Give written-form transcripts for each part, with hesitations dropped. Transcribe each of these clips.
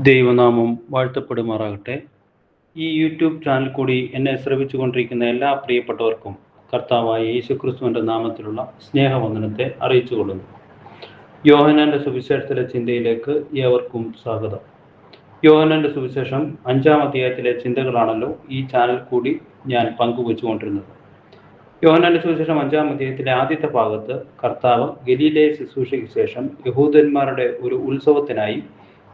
ദൈവനാമം വാഴ്ത്തപ്പെടുമാറാകട്ടെ. ഈ യൂട്യൂബ് ചാനൽ കൂടി എന്നെ ശ്രവിച്ചുകൊണ്ടിരിക്കുന്ന എല്ലാ പ്രിയപ്പെട്ടവർക്കും കർത്താവായ യേശുക്രിസ്തുവിൻ്റെ നാമത്തിലുള്ള സ്നേഹവന്ദനത്തെ അറിയിച്ചുകൊള്ളുന്നു. യോഹന്നാൻ്റെ സുവിശേഷത്തിലെ ചിന്തയിലേക്ക് ഏവർക്കും സ്വാഗതം. യോഹന്നാൻ്റെ സുവിശേഷം 5-ാം അധ്യായത്തിലെ ചിന്തകളാണല്ലോ ഈ ചാനൽ കൂടി ഞാൻ പങ്കുവച്ചുകൊണ്ടിരുന്നത്. യോഹന്നാൻ്റെ സുവിശേഷം 5-ാം അധ്യായത്തിലെ ആദ്യത്തെ ഭാഗത്ത് കർത്താവ് ഗലീലയെ ശുശ്രൂഷയ്ക്ക് ശേഷം യഹൂദന്മാരുടെ ഒരു ഉത്സവത്തിനായി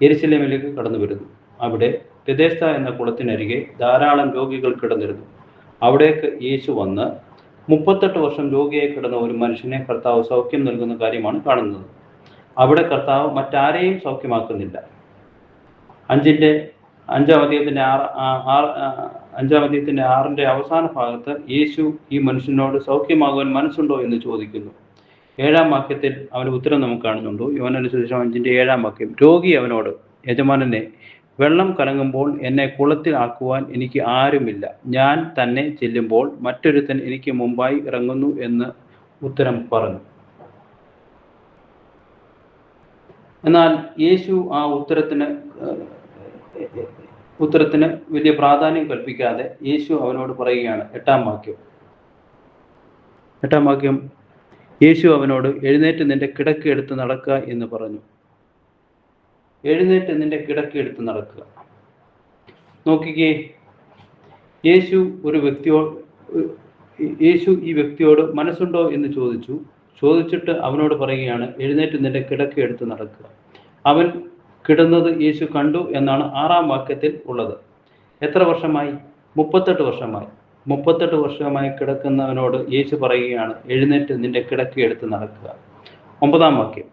യെരുശലേമിലേക്ക് കടന്നു വരുന്നു. അവിടെ ബെഥെസ്ദ എന്ന കുളത്തിനരികെ ധാരാളം രോഗികൾ കിടന്നിരുന്നു. അവിടേക്ക് യേശു വന്ന് 38 വർഷം രോഗിയായി കിടന്ന ഒരു മനുഷ്യനെ കർത്താവ് സൗഖ്യം നൽകുന്ന കാര്യമാണ് കാണുന്നത്. അവിടെ കർത്താവ് മറ്റാരെയും സൗഖ്യമാക്കുന്നില്ല. 5-ാം അധ്യായത്തിൻ്റെ 6-ന്റെ അവസാന ഭാഗത്ത് യേശു ഈ മനുഷ്യനോട് സൗഖ്യമാകുവാൻ മനസ്സുണ്ടോ എന്ന് ചോദിക്കുന്നു. 7-ാം വാക്യത്തിൽ അവന് ഉത്തരം നമുക്ക് കാണുന്നുണ്ട്. യോഹന്നാന്റെ സുവിശേഷം 5-ന്റെ 7-ാം വാക്യം, രോഗി അവനോട്, യജമാനനെ, വെള്ളം കലങ്ങുമ്പോൾ എന്നെ കുളത്തിൽ ആക്കുവാൻ എനിക്ക് ആരുമില്ല. ഞാൻ തന്നെ ചെല്ലുമ്പോൾ മറ്റൊരുത്തൻ എനിക്ക് മുമ്പായി ഇറങ്ങുന്നു എന്ന് ഉത്തരം പറഞ്ഞു. എന്നാൽ യേശു ആ ഉത്തരത്തിന് വലിയ പ്രാധാന്യം കൽപ്പിക്കാതെ യേശു അവനോട് പറയുകയാണ്. 8-ാം വാക്യം, യേശു അവനോട്, എഴുന്നേറ്റ് നിന്റെ കിടക്ക എടുത്ത് നടക്കുക എന്ന് പറഞ്ഞു. എഴുന്നേറ്റ് നിന്റെ കിടക്ക എടുത്ത് നടക്കുക. നോക്കിക്കേ, യേശു ഈ വ്യക്തിയോട് മനസ്സുണ്ടോ എന്ന് ചോദിച്ചിട്ട് അവനോട് പറയുകയാണ്, എഴുന്നേറ്റ് നിന്റെ കിടക്ക എടുത്ത് നടക്കുക. അവൻ കിടന്നത് യേശു കണ്ടു എന്നാണ് 6-ാം വാക്യത്തിൽ ഉള്ളത്. എത്ര വർഷമായി? 38 വർഷമായി. 38 വർഷമായി കിടക്കുന്നവനോട് യേശു പറയുകയാണ്, എഴുന്നേറ്റ് നിന്റെ കിടക്ക എടുത്ത് നടക്കുക. 9-ാം വാക്യം,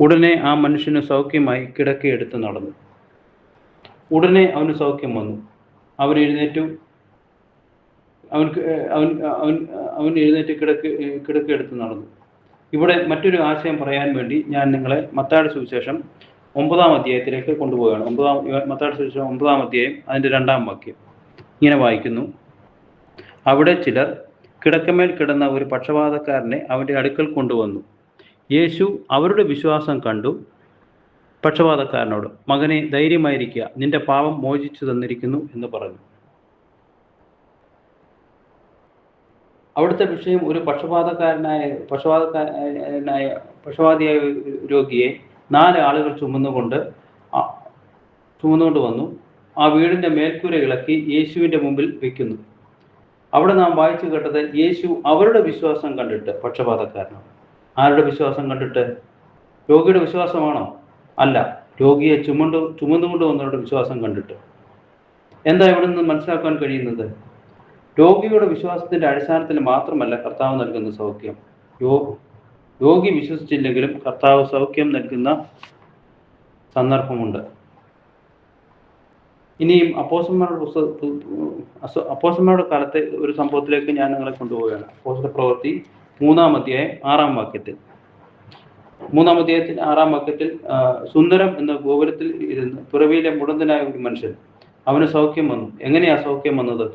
ഉടനെ ആ മനുഷ്യന് സൗഖ്യമായി കിടക്കയെടുത്ത് നടന്നു. ഉടനെ അവന് സൗഖ്യം വന്നു. അവൻ എഴുന്നേറ്റ് കിടക്കയെടുത്ത് നടന്നു. ഇവിടെ മറ്റൊരു ആശയം പറയാൻ വേണ്ടി ഞാൻ നിങ്ങളെ മത്തായിയുടെ സുവിശേഷം 9-ാം അധ്യായത്തിലേക്ക് കൊണ്ടുപോവുകയാണ്. മത്തായിയുടെ സുവിശേഷം 9-ാം അധ്യായം അതിൻ്റെ 2-ാം വാക്യം ഇങ്ങനെ വായിക്കുന്നു. അവിടെ ചിലർ കിടക്കമേൽ കിടന്ന ഒരു പക്ഷവാതക്കാരനെ അവൻ്റെ അടുക്കൽ കൊണ്ടുവന്നു. യേശു അവരുടെ വിശ്വാസം കണ്ടു പക്ഷവാതക്കാരനോട്, മകനെ, ധൈര്യമായിരിക്കുക, നിന്റെ പാപം മോചിച്ചു തന്നിരിക്കുന്നു എന്ന് പറഞ്ഞു. അവിടുത്തെ വിഷയം ഒരു പക്ഷവാതിയായ രോഗിയെ 4 ആളുകൾ ചുമന്നുകൊണ്ട് വന്നു ആ വീടിൻ്റെ മേൽക്കൂര ഇളക്കി യേശുവിൻ്റെ മുമ്പിൽ വെക്കുന്നു. അവിടെ നാം വായിച്ചു കേട്ടത്, യേശു അവരുടെ വിശ്വാസം കണ്ടിട്ട് പക്ഷപാതക്കാരനാണ്. ആരുടെ വിശ്വാസം കണ്ടിട്ട്? രോഗിയുടെ വിശ്വാസമാണോ? അല്ല, രോഗിയെ ചുമന്നുകൊണ്ട് വന്നവരുടെ വിശ്വാസം കണ്ടിട്ട്. എന്താ ഇവിടെ നിന്ന് മനസ്സിലാക്കാൻ കഴിയുന്നത്? രോഗിയുടെ വിശ്വാസത്തിന്റെ അടിസ്ഥാനത്തിൽ മാത്രമല്ല കർത്താവ് നൽകുന്ന സൗഖ്യം. രോഗി വിശ്വസിച്ചില്ലെങ്കിലും കർത്താവ് സൗഖ്യം നൽകുന്ന സന്ദർഭമുണ്ട്. ഇനിയും അപ്പോസ്തലന്മാരുടെ കാലത്തെ ഒരു സംഭവത്തിലേക്ക് ഞാൻ നിങ്ങളെ കൊണ്ടുപോവുകയാണ്. അപ്പോസ്തല പ്രവൃത്തി 3-ാം അധ്യായം 6-ാം വാക്യത്തിൽ 3-ാം അധ്യായത്തിൽ 6-ാം വാക്യത്തിൽ സുന്ദരം എന്ന ഗോപുരത്തിൽ ഇരുന്ന് തുറവിയിലെ മുടന്തനായ ഒരു മനുഷ്യൻ, അവന് സൗഖ്യം വന്നു. എങ്ങനെയാ സൗഖ്യം വന്നത്?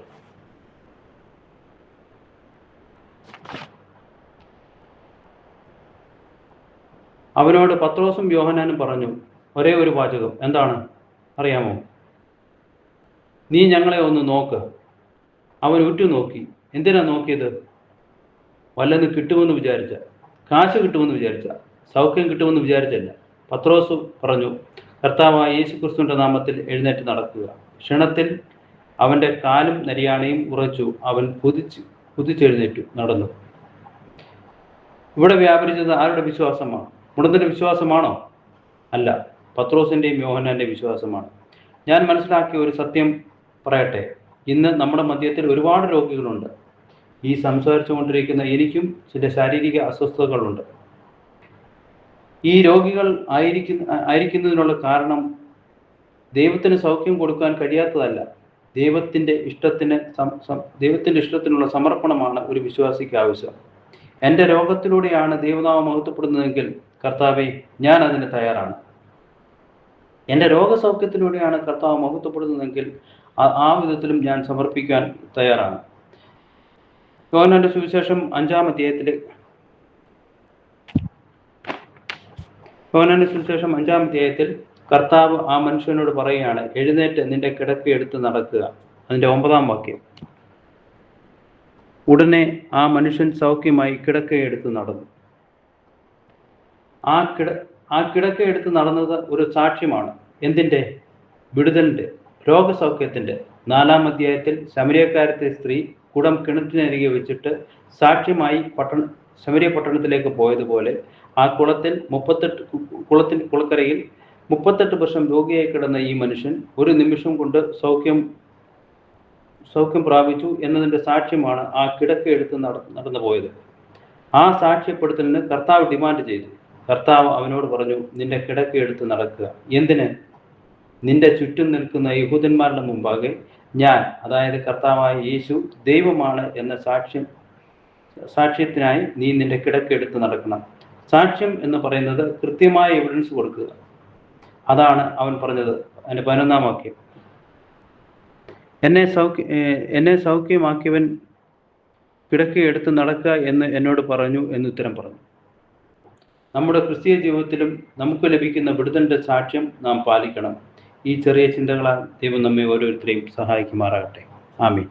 അവനോട് പത്രോസും യോഹന്നാനും പറഞ്ഞു ഒരേ ഒരു വാചകം. എന്താണ് അറിയാമോ? നീ ഞങ്ങളെ ഒന്ന് നോക്ക്. അവൻ ഉറ്റുനോക്കി. എന്തിനാ നോക്കിയത്? വല്ലതും കിട്ടുമെന്ന് വിചാരിച്ച, കാശ് കിട്ടുമെന്ന് വിചാരിച്ച, സൗഖ്യം കിട്ടുമെന്ന് വിചാരിച്ചല്ല. പത്രോസ് പറഞ്ഞു, കർത്താവായ യേശുക്രിസ്തുവിന്റെ നാമത്തിൽ എഴുന്നേറ്റ് നടക്കുക. ക്ഷണത്തിൽ അവന്റെ കാലും നരിയാണയും ഉറച്ചു. അവൻ കുതിച്ചെഴുന്നേറ്റു നടന്നു. ഇവിടെ വ്യാപരിച്ചത് ആരുടെ വിശ്വാസമാണ്? മുടന്തന്റെ വിശ്വാസമാണോ? അല്ല, പത്രോസിന്റെയും യോഹന്നാന്റെയും വിശ്വാസമാണ്. ഞാൻ മനസ്സിലാക്കിയ ഒരു സത്യം പറയട്ടെ. ഇന്ന് നമ്മുടെ മധ്യത്തിൽ ഒരുപാട് രോഗികളുണ്ട്. ഈ സംസാരിച്ചു കൊണ്ടിരിക്കുന്ന എനിക്കും ചില ശാരീരിക അസ്വസ്ഥതകളുണ്ട്. ഈ രോഗികൾ ആയിരിക്കുന്നതിനുള്ള കാരണം ദൈവത്തിന് സൗഖ്യം കൊടുക്കാൻ കഴിയാത്തതല്ല, ദൈവത്തിന്റെ ഇഷ്ടത്തിനുള്ള സമർപ്പണമാണ് ഒരു വിശ്വാസിക്ക് ആവശ്യം. എൻ്റെ രോഗത്തിലൂടെയാണ് ദൈവനാമം മഹത്വപ്പെടുന്നതെങ്കിൽ കർത്താവേ, ഞാൻ അതിന് തയ്യാറാണ്. എൻ്റെ രോഗസൗഖ്യത്തിലൂടെയാണ് കർത്താവ് മഹത്വപ്പെടുന്നതെങ്കിൽ ആ വിധത്തിലും ഞാൻ സമർപ്പിക്കാൻ തയ്യാറാണ്. യോഹന്നാന്റെ സുവിശേഷം 5-ാം അധ്യായത്തിൽ യോഹന്നാന്റെ സുവിശേഷം 5-ാം അധ്യായത്തിൽ കർത്താവ് ആ മനുഷ്യനോട് പറയുകയാണ്, എഴുന്നേറ്റ് നിന്റെ കിടക്ക എടുത്ത് നടക്കുക. അതിൻ്റെ 9-ാം വാക്യം. ഉടനെ ആ മനുഷ്യൻ സൗഖ്യമായി കിടക്കയെടുത്ത് നടന്നു. ആ കിടക്കയെടുത്ത് നടന്നത് ഒരു സാക്ഷ്യമാണ്. എന്തിൻ്റെ? വിടുതലിൻ്റെ, രോഗസൗഖ്യത്തിൻ്റെ. 4-ാം അധ്യായത്തിൽ ശമര്യക്കാരത്തെ സ്ത്രീ കുടം കിണറ്റിനരികെ വെച്ചിട്ട് സാക്ഷ്യമായി ശമര്യ പട്ടണത്തിലേക്ക് പോയതുപോലെ ആ കുളക്കരയിൽ 38 വർഷം രോഗിയായി കിടന്ന ഈ മനുഷ്യൻ ഒരു നിമിഷം കൊണ്ട് സൗഖ്യം പ്രാപിച്ചു എന്നതിൻ്റെ സാക്ഷ്യമാണ് ആ കിടക്ക എടുത്ത് നടന്നു പോയത്. ആ സാക്ഷ്യപ്പെടുത്തലിന് കർത്താവ് ഡിമാൻഡ് ചെയ്തു. കർത്താവ് അവനോട് പറഞ്ഞു, നിന്റെ കിടക്ക എടുത്ത് നടക്കുക. എന്തിന്? നിന്റെ ചുറ്റും നിൽക്കുന്ന യഹൂദന്മാരുടെ മുമ്പാകെ ഞാൻ, അതായത് കർത്താവായ യേശു ദൈവമാണ് എന്ന സാക്ഷ്യത്തിനായി നീ നിന്റെ കിടക്ക എടുത്ത് നടക്കണം. സാക്ഷ്യം എന്ന് പറയുന്നത് കൃത്യമായ എവിഡൻസ് കൊടുക്കുക. അതാണ് അവൻ പറഞ്ഞത്. അതിൻ്റെ 11-ാം വാക്യം. എന്നെ സൗഖ്യമാക്കിയവൻ കിടക്കയെടുത്ത് നടക്കുക എന്ന് എന്നോട് പറഞ്ഞു എന്ന് ഉത്തരം പറഞ്ഞു. നമ്മുടെ ക്രിസ്തീയ ജീവിതത്തിലും നമുക്ക് ലഭിക്കുന്ന വിടുതലിൻ്റെ സാക്ഷ്യം നാം പാലിക്കണം. ഈ ചെറിയ ചിന്തകളാൽ ദൈവം നമ്മെ ഓരോരുത്തരെയും സഹായിക്കുമാറാകട്ടെ. ആമീൻ.